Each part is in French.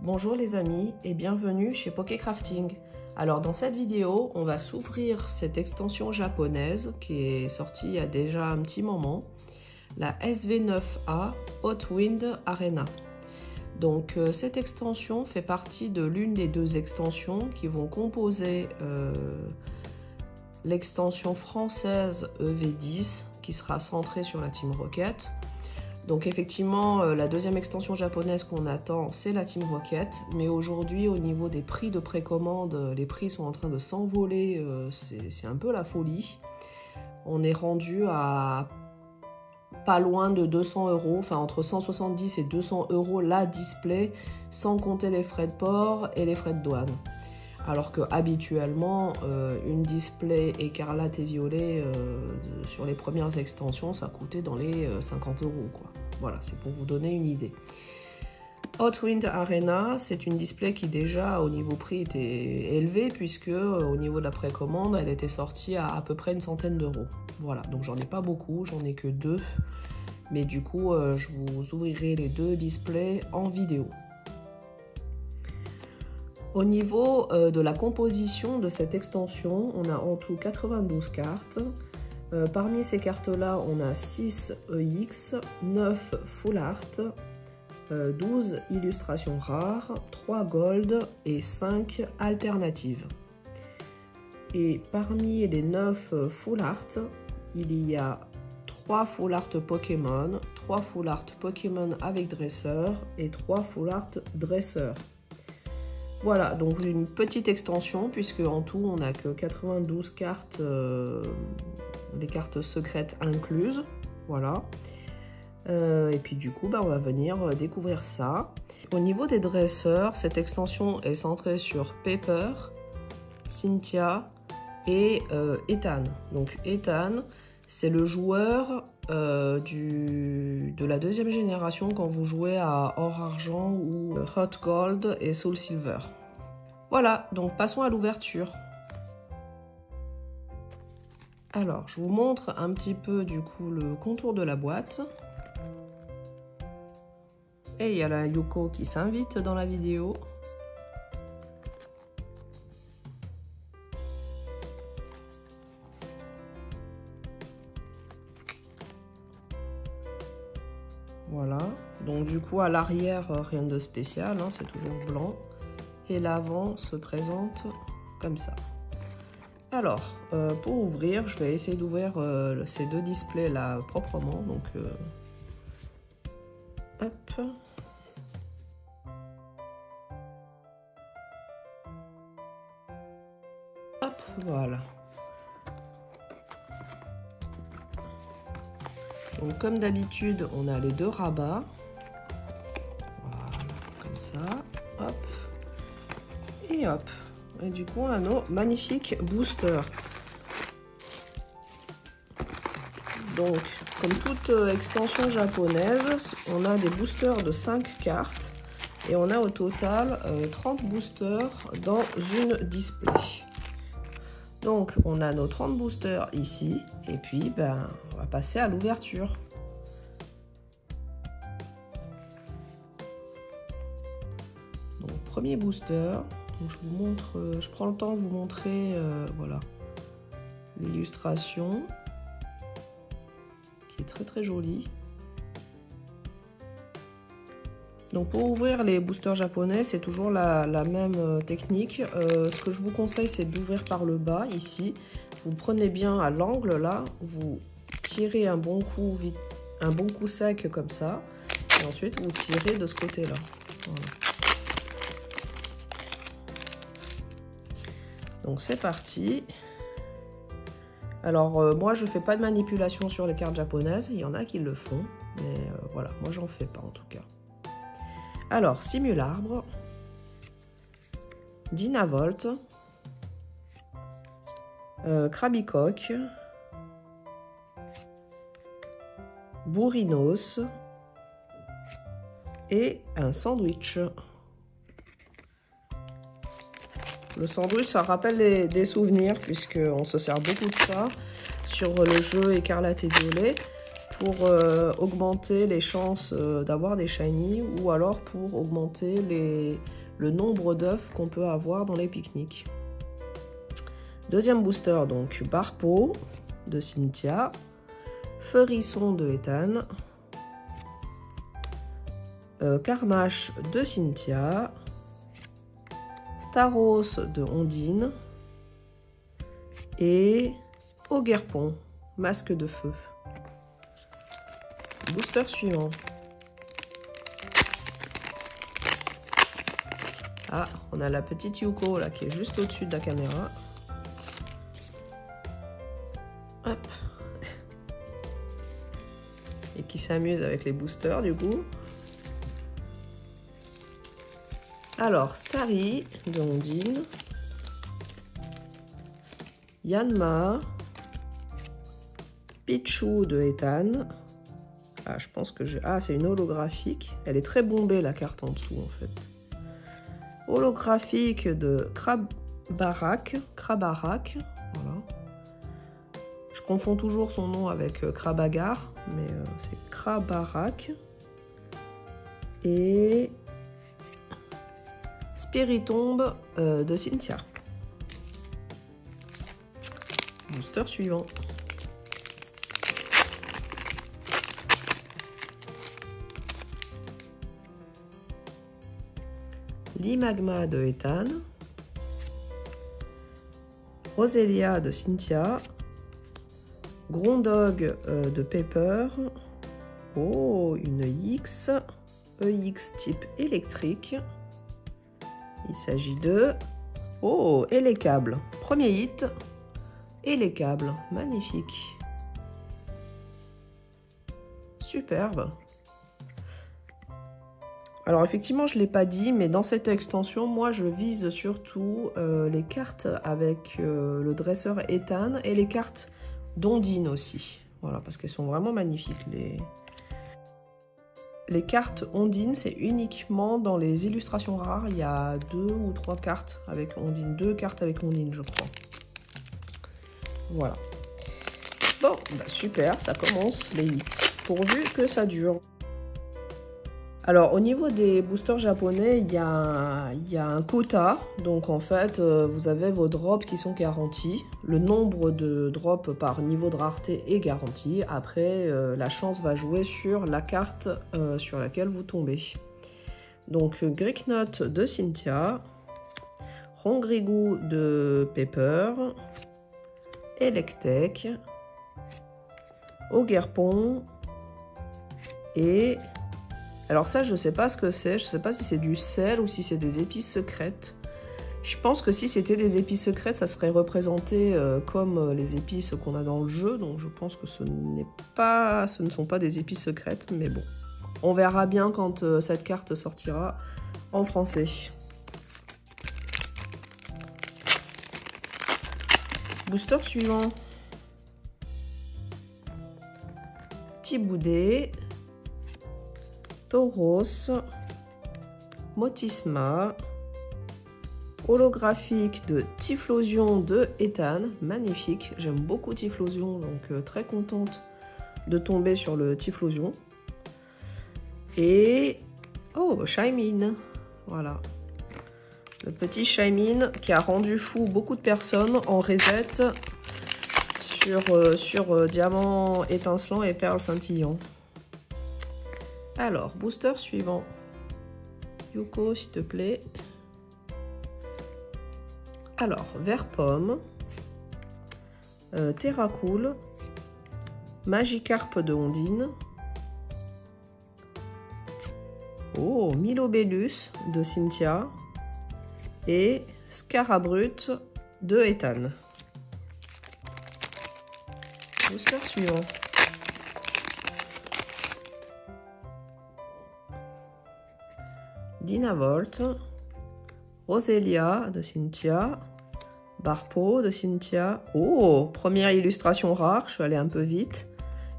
Bonjour les amis et bienvenue chez Pokécrafting. Alors dans cette vidéo, on va s'ouvrir cette extension japonaise qui est sortie il y a déjà un petit moment, la SV9A Hot Wind Arena. Donc cette extension fait partie de l'une des deux extensions qui vont composer l'extension française EV10 qui sera centrée sur la Team Rocket. Donc effectivement, la deuxième extension japonaise qu'on attend, c'est la Team Rocket. Mais aujourd'hui, au niveau des prix de précommande, les prix sont en train de s'envoler. C'est un peu la folie. On est rendu à pas loin de 200 €, enfin entre 170 et 200 € la display, sans compter les frais de port et les frais de douane. Alors que habituellement, une display écarlate et violet sur les premières extensions, ça coûtait dans les 50 €, quoi. Voilà, c'est pour vous donner une idée. Hot Wind Arena, c'est une display qui déjà au niveau prix était élevée, puisque au niveau de la précommande, elle était sortie à peu près une centaine d'euros. Voilà, donc j'en ai pas beaucoup, j'en ai que 2. Mais du coup, je vous ouvrirai les deux displays en vidéo. Au niveau de la composition de cette extension, on a en tout 92 cartes. Parmi ces cartes-là, on a 6 EX, 9 Full Art, 12 illustrations rares, 3 Gold et 5 alternatives. Et parmi les 9 Full Art, il y a 3 Full Art Pokémon, 3 Full Art Pokémon avec dresseur et 3 Full Art dresseur. Voilà, donc une petite extension, puisque en tout, on n'a que 92 cartes, les cartes secrètes incluses. Voilà. Et puis du coup, on va venir découvrir ça. Au niveau des dresseurs, cette extension est centrée sur Pepper, Cynthia et Ethan. Donc Ethan, c'est le joueur de la deuxième génération quand vous jouez à Or Argent ou Hot Gold et Soul Silver. Voilà, donc passons à l'ouverture. Alors, je vous montre un petit peu du coup le contour de la boîte. Et il y a la Yuko qui s'invite dans la vidéo. Voilà, donc du coup à l'arrière, rien de spécial, hein, c'est toujours blanc. Et l'avant se présente comme ça. Alors, pour ouvrir, je vais essayer d'ouvrir ces deux displays là proprement. Donc, hop. Hop, voilà. Donc comme d'habitude, on a les deux rabats. Voilà, comme ça. Hop. Et hop. Et du coup, on a nos magnifiques boosters. Donc, comme toute extension japonaise, on a des boosters de 5 cartes. Et on a au total 30 boosters dans une display. Donc, on a nos 30 boosters ici. Et puis, on va passer à l'ouverture. Donc, premier booster. Donc, je vous montre, je prends le temps de vous montrer, voilà, l'illustration qui est très très jolie. Donc, pour ouvrir les boosters japonais, c'est toujours la même technique. Ce que je vous conseille, c'est d'ouvrir par le bas, ici. Vous prenez bien à l'angle, là. Vous tirez un bon coup sec, comme ça. Et ensuite, vous tirez de ce côté-là. Voilà. Donc, c'est parti. Alors, moi, je ne fais pas de manipulation sur les cartes japonaises. Il y en a qui le font. Mais voilà, moi, j'en fais pas, en tout cas. Alors, Simularbre, Dynavolt, Krabicoque, Bourrinos et un sandwich. Le sandwich, ça rappelle des souvenirs puisqu'on se sert beaucoup de ça sur le jeu Écarlate et Violet pour augmenter les chances d'avoir des shiny ou alors pour augmenter le nombre d'œufs qu'on peut avoir dans les pique-niques. Deuxième booster, donc Barpeau de Cynthia, Ferisson de Ethan, Carmache de Cynthia, Staros de Ondine et Oguerpon, masque de feu. Booster suivant. Ah, on a la petite Yuko là qui est juste au-dessus de la caméra. Hop. Et qui s'amuse avec les boosters du coup. Alors, Starry de Ondine, Yanma, Pichu de Ethan. Ah, je pense que ah, c'est une holographique. Elle est très bombée la carte en dessous en fait. Holographique de Krabarak. Voilà. Je confonds toujours son nom avec Krabagar, mais c'est Krabarak. Et Spiritombe de Cynthia. Booster suivant. Limagma de Ethan. Roselia de Cynthia. Grondog de Pepper. Oh, une EX. EX type électrique. Il s'agit de... Oh, et les câbles. Premier hit. Et les câbles. Magnifique. Superbe. Alors effectivement, je ne l'ai pas dit, mais dans cette extension, moi je vise surtout les cartes avec le dresseur Ethan et les cartes d'Ondine aussi. Voilà, parce qu'elles sont vraiment magnifiques. Les cartes Ondine, c'est uniquement dans les illustrations rares. Il y a 2 ou 3 cartes avec Ondine. 2 cartes avec Ondine, je crois. Voilà. Bon, bah super, ça commence les hits. Pourvu que ça dure. Alors, au niveau des boosters japonais, il y a un quota. Donc, en fait, vous avez vos drops qui sont garantis. Le nombre de drops par niveau de rareté est garanti. Après, la chance va jouer sur la carte sur laquelle vous tombez. Donc, Greeknot de Cynthia, Rongrigou de Pepper, Electek, Oguerpon et... Alors ça, je ne sais pas ce que c'est. Je ne sais pas si c'est du sel ou si c'est des épices secrètes. Je pense que si c'était des épices secrètes, ça serait représenté comme les épices qu'on a dans le jeu. Donc je pense que ce ne sont pas des épices secrètes. Mais bon, on verra bien quand cette carte sortira en français. Booster suivant. Tiboudé. Tauros, Motisma, holographique de Typhlosion de Ethan, magnifique, j'aime beaucoup Typhlosion, donc très contente de tomber sur le Typhlosion. Et, oh, Shaymin, voilà, le petit Shaymin qui a rendu fou beaucoup de personnes en reset sur Diamant étincelant et Perle scintillant. Alors, booster suivant. Yuko, s'il te plaît. Alors, vert pomme. Terracool. Magikarp de Ondine. Oh, Milobellus de Cynthia. Et Scarabrut de Ethan. Booster suivant. Dynavolt, Roselia de Cynthia, Barpeau de Cynthia. Oh, première illustration rare, je suis allée un peu vite.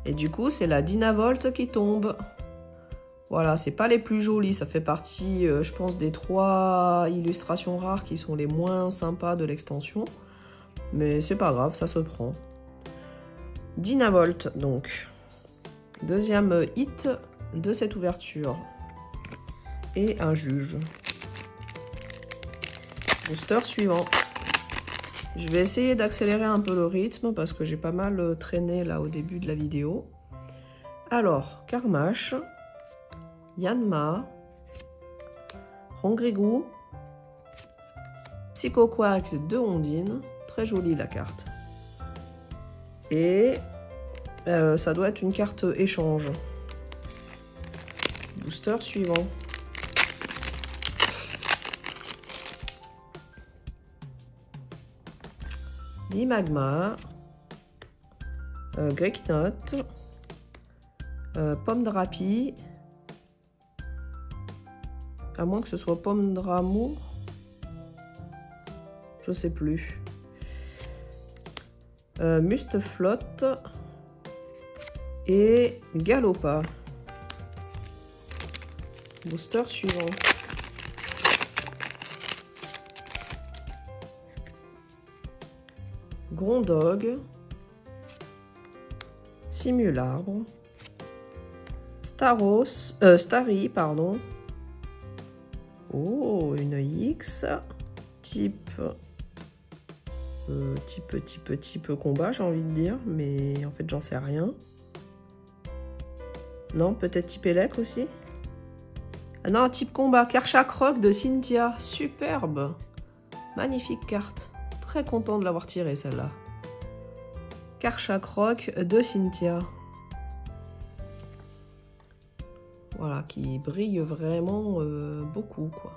Et du coup, c'est la Dynavolt qui tombe. Voilà, c'est pas les plus jolies, ça fait partie, je pense, des 3 illustrations rares qui sont les moins sympas de l'extension. Mais c'est pas grave, ça se prend. Dynavolt, donc. Deuxième hit de cette ouverture. Et un juge. Booster suivant. Je vais essayer d'accélérer un peu le rythme parce que j'ai pas mal traîné là au début de la vidéo. Alors, Karmash, Yanma, Rongrigou, Psychoquack de Ondine. Très jolie la carte. Et ça doit être une carte échange. Booster suivant. Dimagma, Greeknot, Pomme Drapi, à moins que ce soit Pomme Dramour, je sais plus. Musteflotte et Galopa. Booster suivant. Grondog, Simularbre, Starry, pardon. Oh, une X, type combat, j'ai envie de dire, mais en fait j'en sais rien. Non, peut-être type élec aussi. Ah non, type combat, Karchakroc de Cynthia, superbe, magnifique carte. Très content de l'avoir tirée celle-là. Karchakroc de Cynthia. Voilà, qui brille vraiment beaucoup, quoi.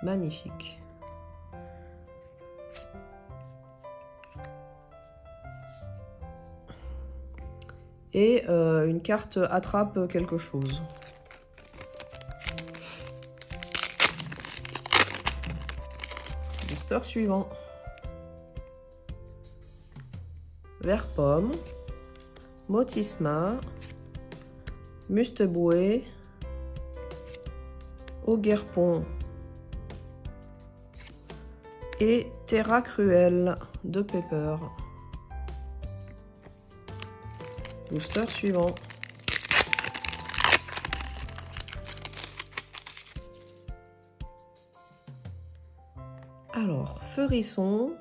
Magnifique. Et une carte attrape quelque chose. Booster suivant. Vert-pomme, Motisma, Musteboué, Oguerpon et Terra Cruel de Pepper. Booster suivant. Alors, Feurisson,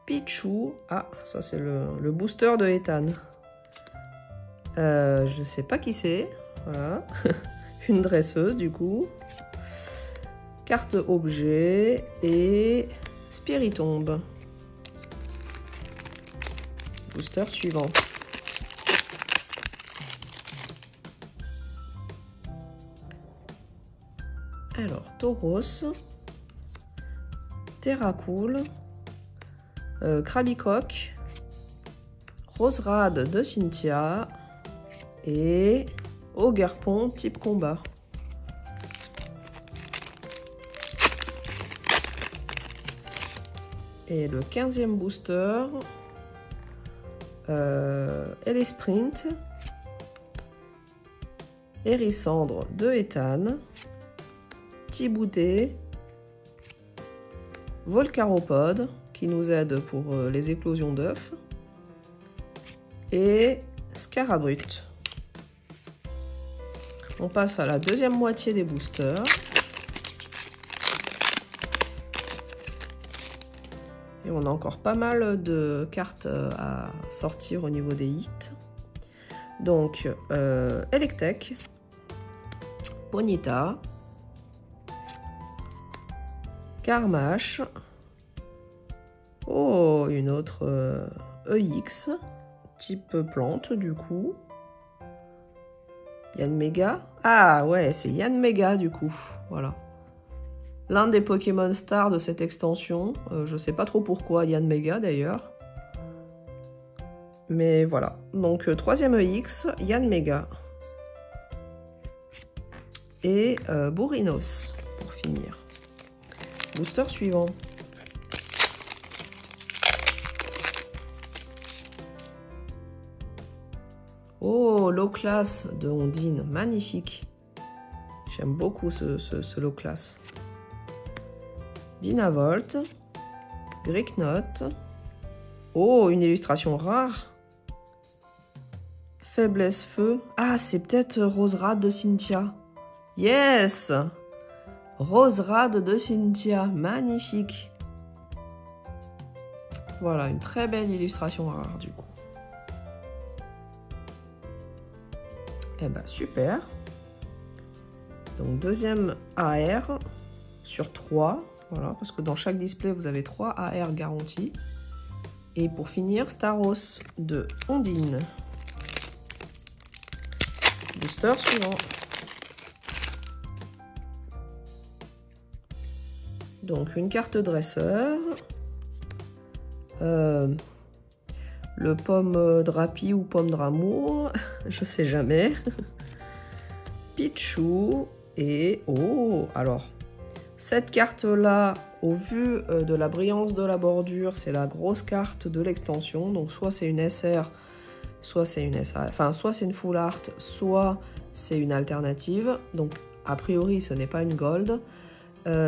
Pichou. Ah, ça c'est le booster de Ethan. Je sais pas qui c'est. Voilà. Une dresseuse du coup. Carte objet et Spiritombe. Booster suivant. Alors, Tauros, Terracool, Krabicoque, Roserade de Cynthia et Oguerpon type combat. Et le 15e booster, Sprint, Hérissandre de Ethan, Tibouté, Volcaropode qui nous aide pour les éclosions d'œufs et Scarabrut. On passe à la deuxième moitié des boosters. Et on a encore pas mal de cartes à sortir au niveau des hits. Donc, Electek, Ponyta, Karmash, oh, une autre EX, type plante du coup. Yanmega, ah ouais, c'est Yanmega du coup, voilà. L'un des Pokémon stars de cette extension, je sais pas trop pourquoi Yanmega d'ailleurs. Mais voilà, donc troisième EX, Yanmega. Et Bourrinos pour finir. Booster suivant. Oh, low class de Ondine, magnifique. J'aime beaucoup ce low class. Dynavolt, Greeknot. Oh, une illustration rare. Faiblesse feu. Ah, c'est peut-être Rose Rad de Cynthia. Yes! Rose Rad de Cynthia. Magnifique. Voilà, une très belle illustration rare du coup. Eh ben super. Donc deuxième AR sur 3. Voilà, parce que dans chaque display, vous avez 3 AR garantis. Et pour finir, Staros de Ondine. Booster suivant. Donc une carte dresseur. Le pomme drapi ou pomme d'amour, je sais jamais. Pichou et oh, alors cette carte là, au vu de la brillance de la bordure, c'est la grosse carte de l'extension. Donc soit c'est une SR, soit c'est une SA, enfin soit c'est une full art, soit c'est une alternative. Donc a priori ce n'est pas une gold.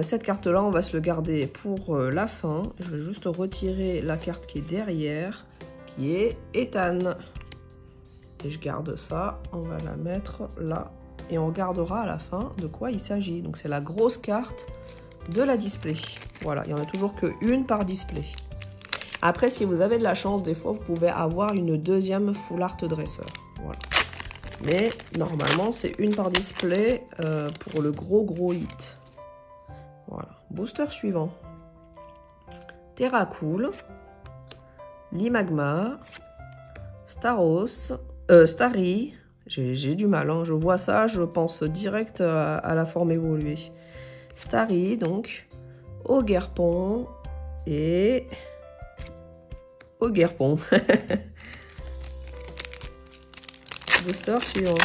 Cette carte là on va se le garder pour la fin. Je vais juste retirer la carte qui est derrière, qui est Ethan, et je garde ça, on va la mettre là et on regardera à la fin de quoi il s'agit. Donc c'est la grosse carte de la display. Voilà, il n'y en a toujours qu'une par display. Après, si vous avez de la chance, des fois vous pouvez avoir une deuxième full art dresseur. Voilà. Mais normalement c'est une par display pour le gros hit. Voilà, booster suivant. Terracool, Limagma, Staros, Starry, j'ai du mal, hein, je vois ça, je pense direct à la forme évoluée. Starry, donc, Ogerpon et Ogerpon. Booster suivant.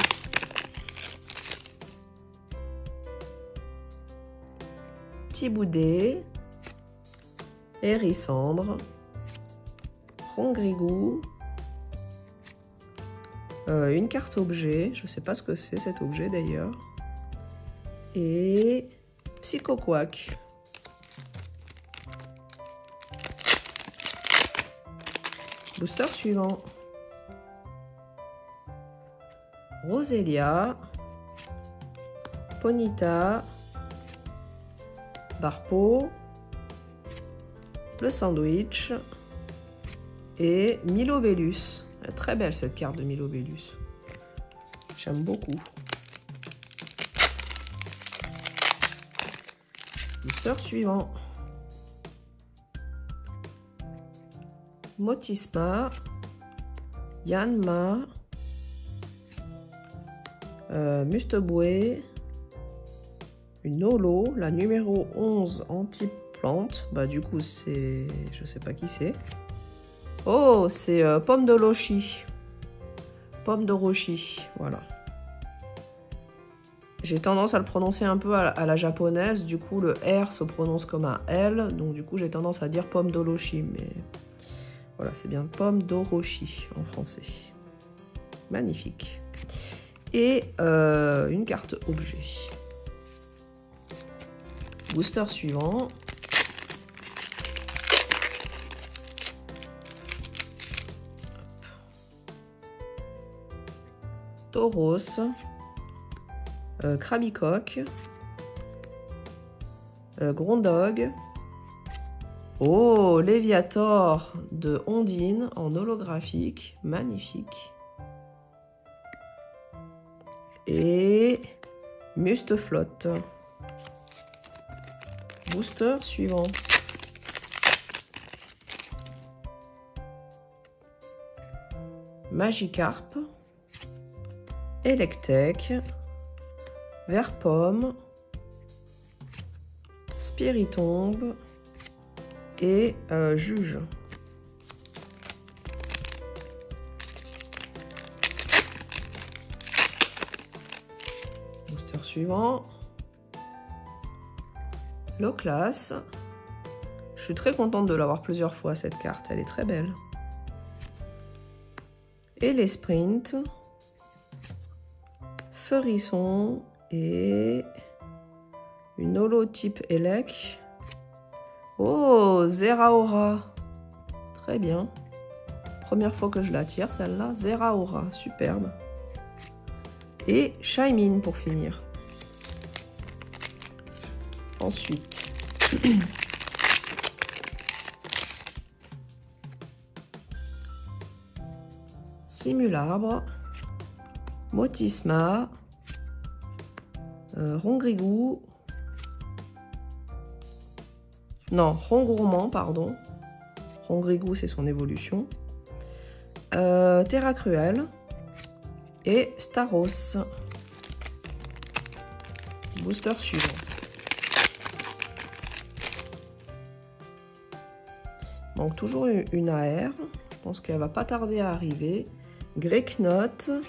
Thiboudé, Hérissandre, Rongrigou, une carte objet, je sais pas ce que c'est cet objet d'ailleurs, et Psychoquack. Booster suivant. Roselia, Ponyta, Barpo, le sandwich et Milobellus. Très belle cette carte de Milobellus. J'aime beaucoup. Booster suivant. Motisma, Yanma, Musteboué, une holo, la numéro 11 anti-plante. Bah du coup c'est... je sais pas qui c'est. Oh, c'est Pomme de Roshi. Pomme de Roshi, voilà. J'ai tendance à le prononcer un peu à la japonaise, du coup le R se prononce comme un L, donc du coup j'ai tendance à dire Pomme de Roshi, mais voilà, c'est bien Pomme de Roshi en français. Magnifique. Et une carte objet. Booster suivant. Tauros, Krabicoque, Grondog, oh, Léviator de Ondine en holographique, magnifique, et Musteflotte. Booster suivant. Magikarp, Electek, Verpomme, Spiritombe et Juge. Booster suivant. Loclas. Je suis très contente de l'avoir plusieurs fois cette carte, elle est très belle. Et les sprints. Feurisson et une holo type Elec. Oh, Zeraora. Très bien. première fois que je la tire, celle-là. Zeraora, superbe. Et Shaymin pour finir. Ensuite, Simulabre, Motisma, Rongrigou, non, Rongourmand, pardon. Rongrigou, c'est son évolution. Terra Cruel et Staros. Booster suivant. Donc toujours une AR. Je pense qu'elle va pas tarder à arriver. Greyknot,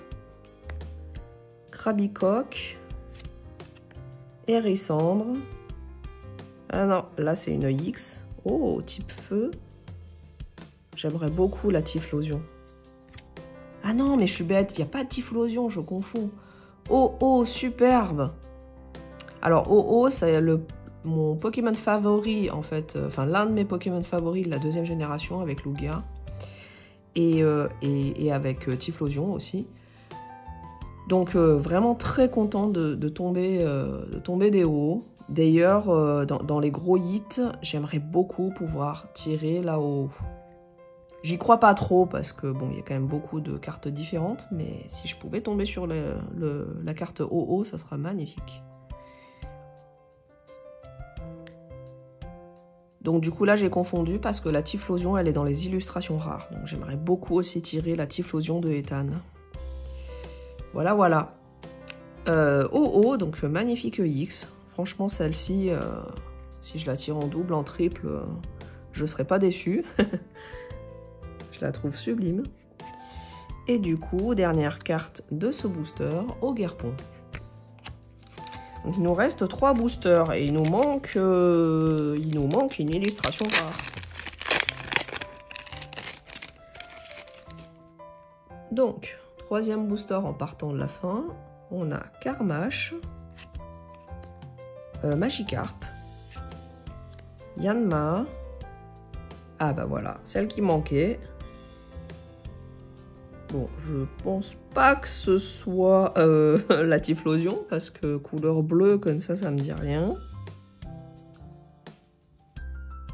Krabicoque, Hérissandre. Ah non, là c'est une X. Oh, type feu. J'aimerais beaucoup la Typhlosion. Ah non, mais je suis bête, il n'y a pas de Typhlosion, je confonds. Oh, oh, superbe. Alors, oh, oh, c'est mon Pokémon favori, en fait. Enfin, l'un de mes Pokémon favoris de la deuxième génération avec Lugia. Et avec Typhlosion aussi. Donc, vraiment très content de tomber des hauts. D'ailleurs, dans les gros hits, j'aimerais beaucoup pouvoir tirer là-haut. J'y crois pas trop parce que bon, il y a quand même beaucoup de cartes différentes, mais si je pouvais tomber sur la carte OO, ça sera magnifique. Donc du coup là j'ai confondu parce que la Typhlosion elle est dans les illustrations rares. Donc j'aimerais beaucoup aussi tirer la Typhlosion de Ethan. Voilà voilà. OO, donc magnifique X. Franchement celle-ci, si je la tire en double, en triple, je serais pas déçue. Je la trouve sublime. Et du coup, dernière carte de ce booster, Ogerpon. Donc il nous reste 3 boosters et il nous manque une illustration rare. Donc, troisième booster en partant de la fin, on a Karmash, Magikarp, Yanma, ah bah voilà, celle qui manquait. Bon, je pense pas que ce soit la Typhlosion, parce que couleur bleue comme ça me dit rien.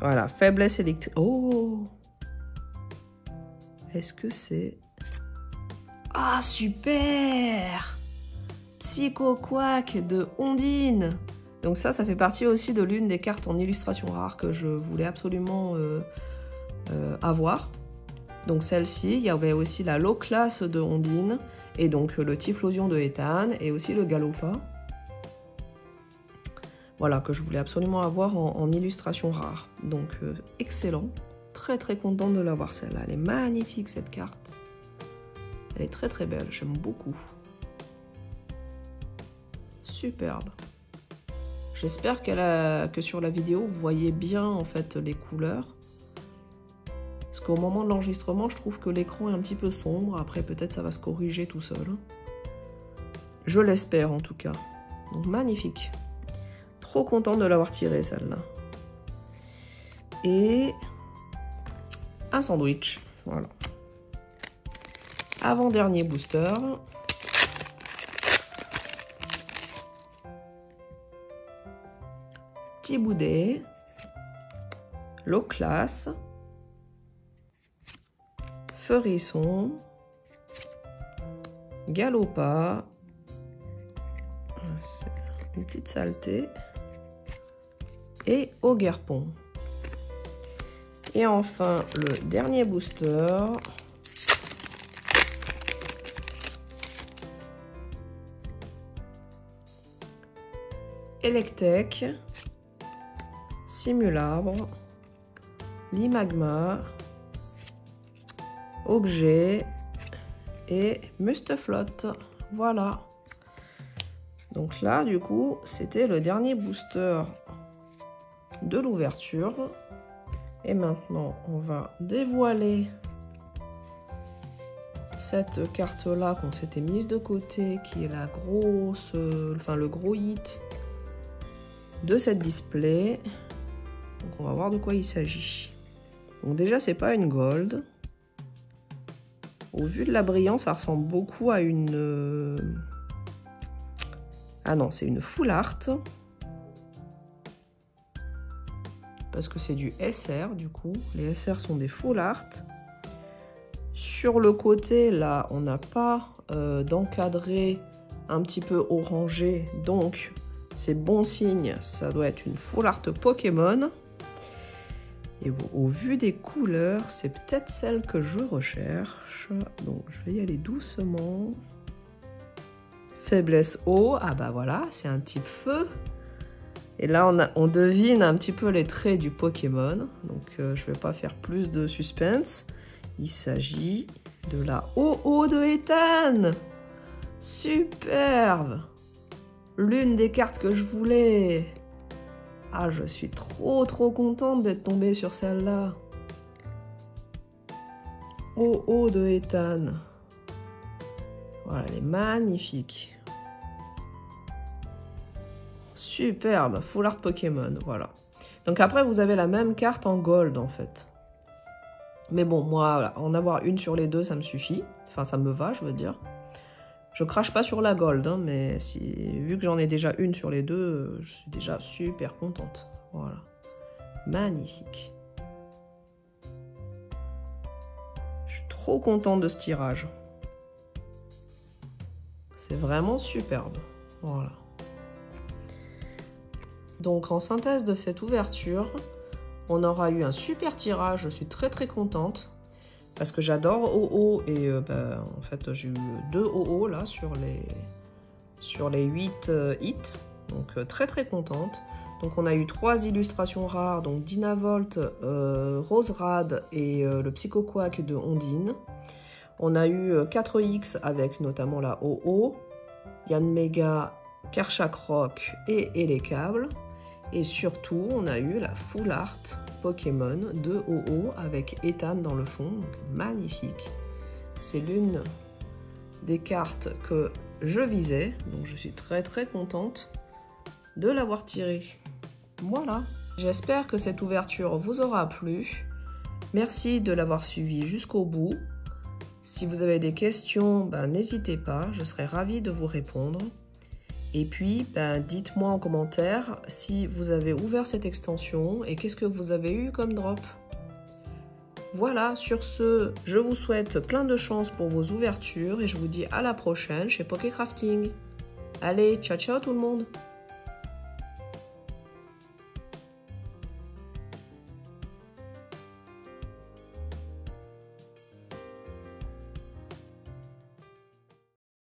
Voilà, faiblesse électrique. Oh! Est-ce que c'est... Ah, super! Psycho Quack de Ondine. Donc ça fait partie aussi de l'une des cartes en illustration rare que je voulais absolument avoir. Donc celle-ci, il y avait aussi la low class de Ondine, et donc le Typhlosion de Ethan, et aussi le Galopa. Voilà, que je voulais absolument avoir en illustration rare. Donc excellent, très très contente de l'avoir celle-là. Elle est magnifique cette carte. Elle est très très belle, j'aime beaucoup. Superbe. J'espère que sur la vidéo, vous voyez bien en fait les couleurs. Parce qu'au moment de l'enregistrement, je trouve que l'écran est un petit peu sombre. Après, peut-être ça va se corriger tout seul. Je l'espère en tout cas. Donc magnifique. Trop contente de l'avoir tirée celle-là. Et un sandwich. Voilà. Avant-dernier booster. Thiboudet. Low class. Feurisson, Galopa, une petite saleté, et Ogerpon. Et enfin, le dernier booster, Electek, Simulabre, Limagma, Objet et Mustaflot. Voilà. Donc là, du coup, c'était le dernier booster de l'ouverture. Et maintenant, on va dévoiler cette carte-là qu'on s'était mise de côté, qui est la grosse, le gros hit de cette display. Donc on va voir de quoi il s'agit. Donc déjà, c'est pas une gold. Au vu de la brillance, ça ressemble beaucoup à une... Ah non, c'est une full art. Parce que c'est du SR du coup. Les SR sont des full art. Sur le côté, là, on n'a pas d'encadré un petit peu orangé. Donc, c'est bon signe. Ça doit être une full art Pokémon. Et au vu des couleurs, c'est peut-être celle que je recherche. Donc, je vais y aller doucement. Faiblesse eau. Ah bah voilà, c'est un type feu. Et là, on devine un petit peu les traits du Pokémon. Donc, je ne vais pas faire plus de suspense. Il s'agit de la OO de Ethan. Superbe. L'une des cartes que je voulais. Ah, je suis trop contente d'être tombée sur celle-là. OO de Ethan. Voilà, elle est magnifique. Superbe, full art Pokémon, voilà. Donc après, vous avez la même carte en gold, en fait. Mais bon, moi, voilà, en avoir une sur les deux, ça me suffit. Enfin, ça me va, je veux dire. Je crache pas sur la gold, hein, mais vu que j'en ai déjà une sur les deux, je suis déjà super contente. Voilà. Magnifique. Je suis trop contente de ce tirage. C'est vraiment superbe. Voilà. Donc en synthèse de cette ouverture, on aura eu un super tirage, je suis très contente parce que j'adore OO et en fait j'ai eu 2 OO là sur les 8 hits, donc très contente. Donc on a eu 3 illustrations rares, donc Dynavolt, Roserad et le Psychoquack de Ondine. On a eu 4X avec notamment la OO, Yanmega, Kershak Rock et Elekable. Et surtout, on a eu la full art Pokémon de OO avec Ethan dans le fond, donc magnifique. C'est l'une des cartes que je visais, donc je suis très contente de l'avoir tirée. Voilà, j'espère que cette ouverture vous aura plu. Merci de l'avoir suivi jusqu'au bout. Si vous avez des questions, n'hésitez pas, je serai ravie de vous répondre. Et puis, dites-moi en commentaire si vous avez ouvert cette extension et qu'est-ce que vous avez eu comme drop. Voilà, sur ce, je vous souhaite plein de chance pour vos ouvertures et je vous dis à la prochaine chez Pokécrafting. Allez, ciao tout le monde!